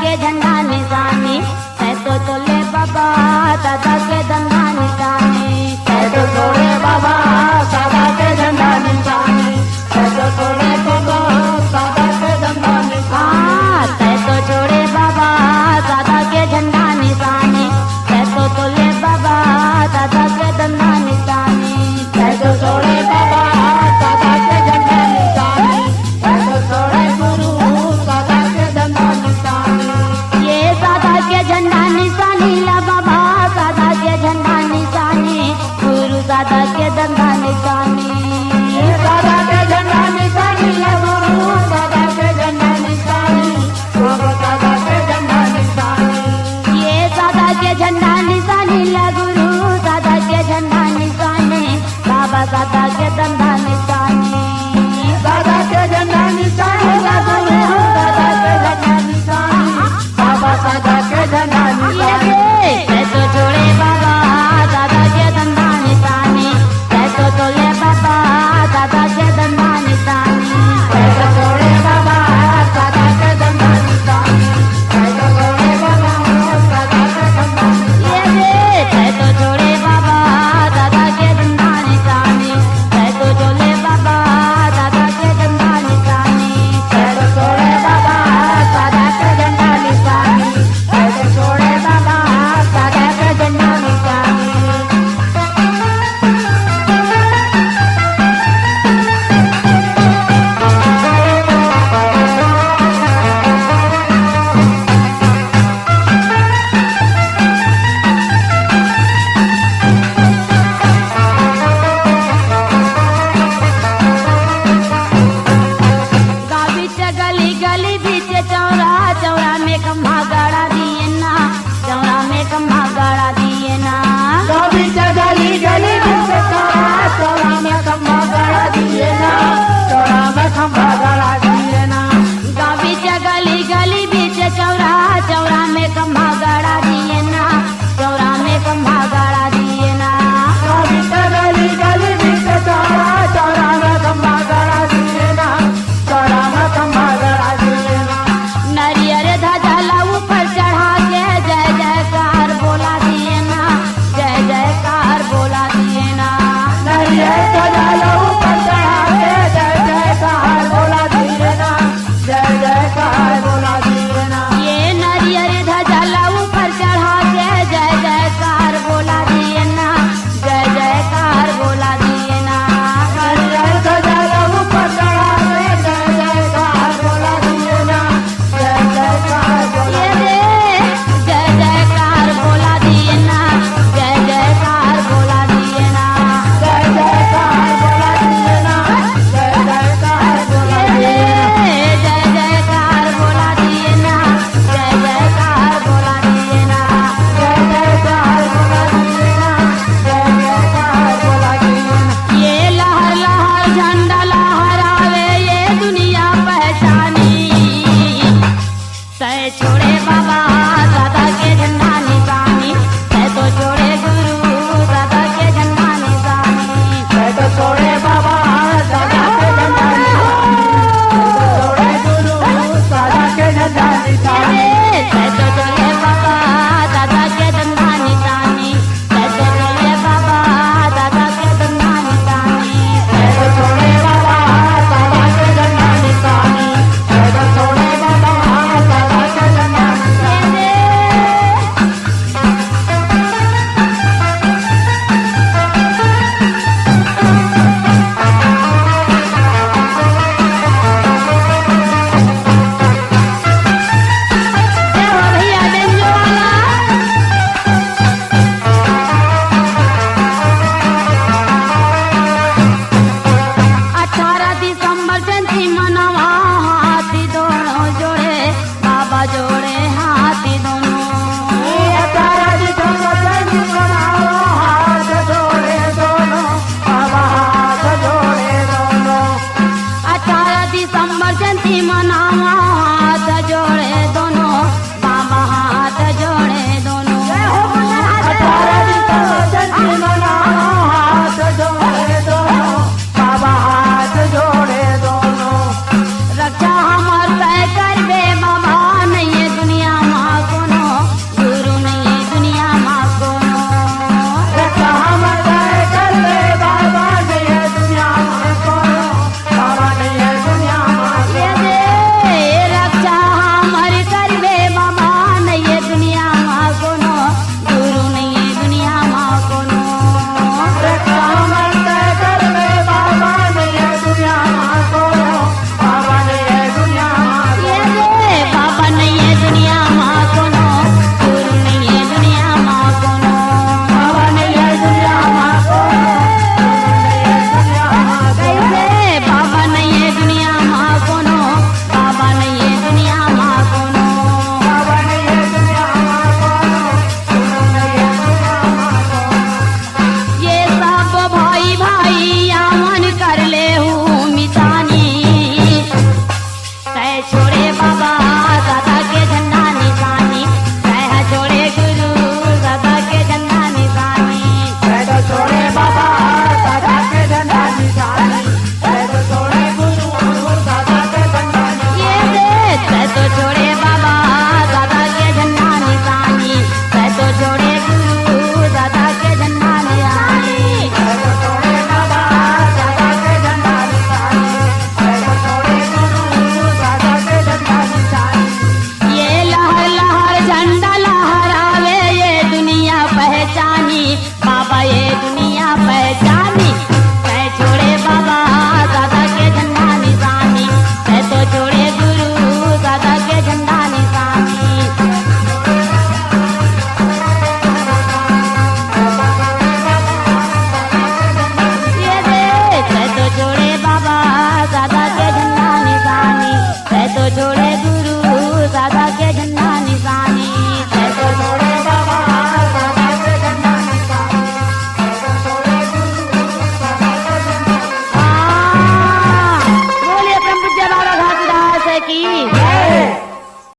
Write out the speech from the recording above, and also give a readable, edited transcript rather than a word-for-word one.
के झंडा निशानी, है तो चले बाबा दादा के झंडा निशानी, है तो छोड़े बाबा दादा के झंडा निशानी, है तो छोड़े बाबा दादा के झंडा निशानी, है तो छोड़े बाबा दादा के झंडा निशानी, है तो चले बाबा दादा के झंडा निशानी, है तो छोड़े बाबा दादा के झंडा निशानी, है तो छोड़े गुरु दादा के झंडा निशानी, ये दादा के झंडा निशानी ला बाबा दादा के झंडा निशानी, गुरु दादा के झंडा निशानी, ये दादा के झंडा निशानी है गुरु दादा के झंडा निशानी, गुरु दादा के झंडा निशानी, ये दादा के झंडा निशानी ला गुरु दादा के झंडा निशानी, बाबा दादा के झंडा निशानी, दादा के झंडा निशानी है गुरु दादा के झंडा निशानी, बाबा दादा के झंडा निशानी, है तो छोड़े बाबा दादा के झंडा निशानी, है तो चले बाबा दादा के झंडा निशानी, है तो छोड़े बाबा दादा के झंडा निशानी, है तो छोड़े बाबा दादा के झंडा निशानी, है तो छोड़े बाबा दादा के झंडा निशानी, है तो चले बाबा दादा के झंडा निशानी, है तो छोड़े बाबा दादा के झंडा निशानी, है तो छोड़े बाबा दादा के झंडा निशानी। गाविच गली गली बीच चौरा चौरा में खम्भा गाड़ा दिए ना, चौरा में खम्भा गाड़ा दिए ना, कभी गली गली बीच चौरा चौरा में खंभा गड़ा दिए ना, चौरा में खंभा गड़ा दिए ना, गाविच गली गली बीच चौरा चौरा में खम्भा गाड़ा दिए ना, चौरा में खम्भा गाड़ा दिए ना, कभी गली गली बीच चौरा चौरा में खंभा गड़ा दिए ना, चौरा में खंभा गड़ा दिए ना, नरियर ध्वजा ला ऊपर चढ़ा के जय जयकार बोला दिए ना, जय जयकार बोला दिए ना, नरियल तो डालो ऊपर चढ़ा के जय जयकार बोला दिए ना, जय जयकार बोला दिए ना, ये नरियर ध्वजा ला ऊपर चढ़ा के जय जयकार बोला दिए ना, जय जयकार बोला दिए ना, नरियल तो डालो ऊपर चढ़ा के जय जयकार बोला दिए ना, जय जयकार बोला ये रे जय जयकार बोला दिए ना, जय जयकार बोला दिए ना, जय जयकार बोला दिए ना, जय जयकार बोला ये दिए ना, रे जय जयकार बोला दिए ना, जय जयकार बोला दिए ना, जय जयकार बोला दिए ना, जय जयकार बोला दिए ना, ये लहर लहर झंडा लहरावे ये दुनिया पहचानी, सै छोड़े बाबा